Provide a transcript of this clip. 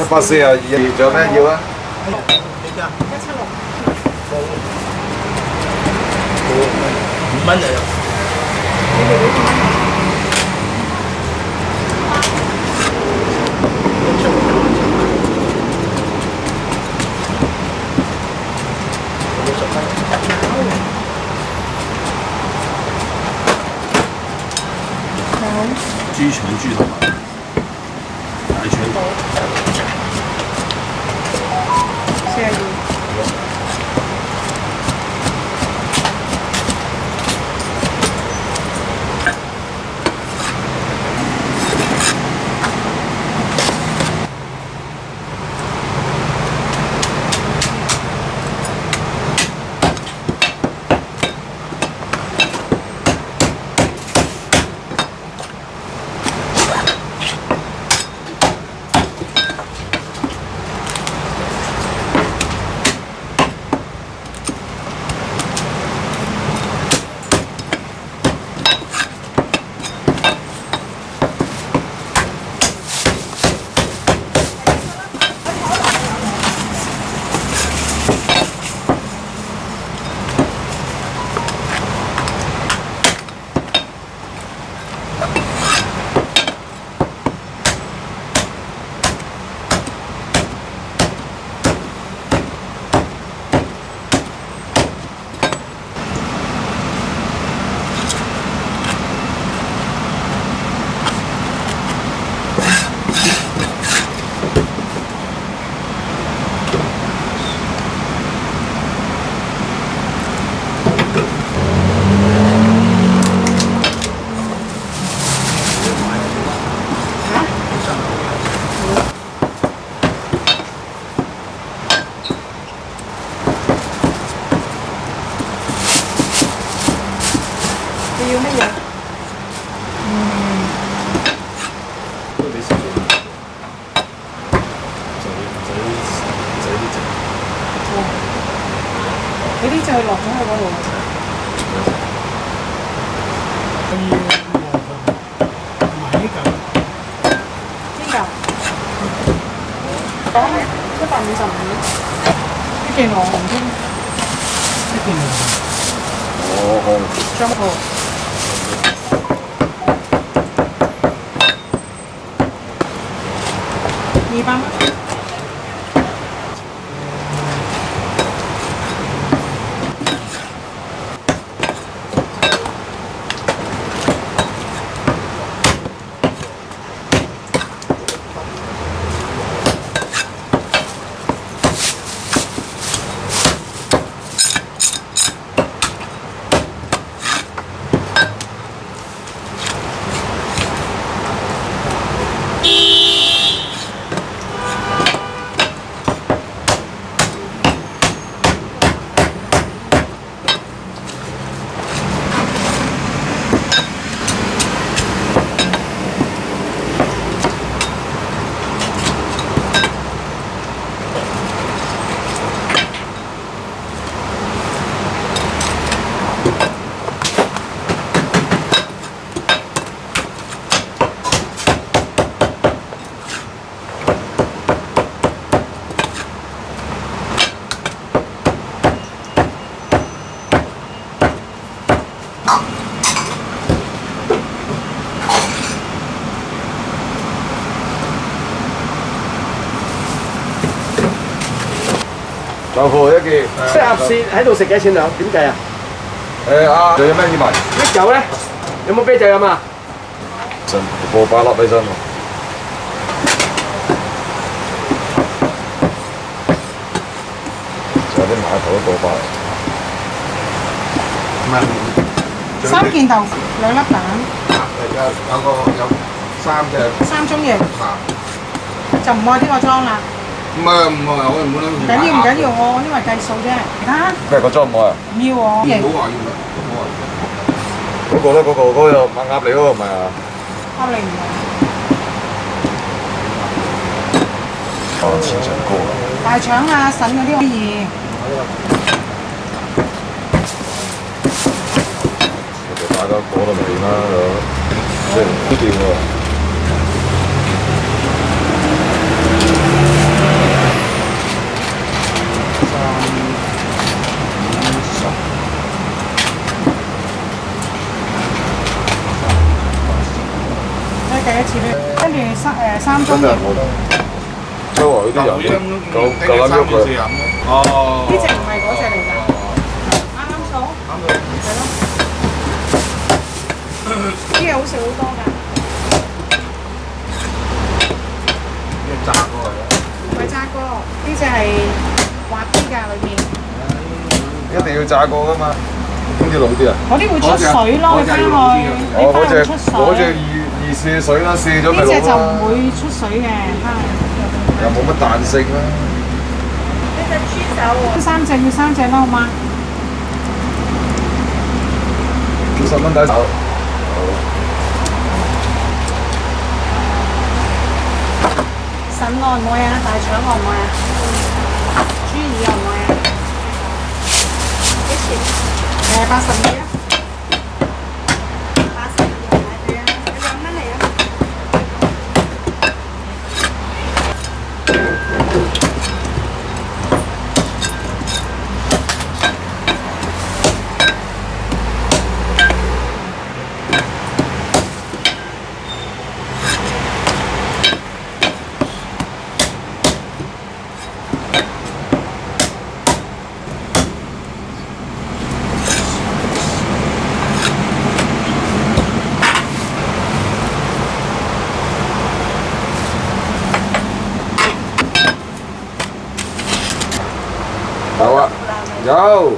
742，仲有咩要啊176。5蚊就有。豬腸豬頭埋大腸。42。你要乜嘢？都俾少少。就呢隻。你啲就落咗去嗰度。買呢嚿。邊嚿？講155。呢件鵝紅添。呢件哦，張鋪。200蚊。豆腐1件。即係鴨舌喺度食幾錢兩？點計啊？仲有咩要賣？啲酒咧，有冇啤酒飲啊？真過8粒起身喎。仲有啲碼頭都過8。唔係。 3件豆腐，2粒蛋。有3隻。3中型。就唔愛呢個裝啦。唔係，我唔好諗住。唔緊要，我因為計數啫。嚇？咩個裝唔愛啊？唔要喎。唔好話要啦，唔好話。嗰個咧，嗰個鴨嚟嗰個唔係啊？鴨嚟唔係。哦，千層糕啊！大腸啊、腎嗰啲可以。我哋大家過到未啦，即係呢段喎。啱中意。真係冇得。周圍啲人夠膽喐佢。哦。呢只唔係嗰只嚟㗎，啱啱數。係咯。啲嘢好食好多㗎。炸過嚟唔係炸過，呢只係滑啲㗎裏面。一定要炸過㗎嘛，邊啲老啲啊？嗰啲會出水咯，你翻去，你翻去出水。嗰隻易射水啦，射咗咪呢只就老啦。唔會出水嘅，翻去。又冇乜彈性啦。呢隻豬手喎。三隻啦，好嗎50蚊抵手。腎愛唔愛啊？大腸愛唔愛啊？豬耳愛唔愛啊？幾錢？82啊。82係啊，你2蚊嚟啊。有啊，有。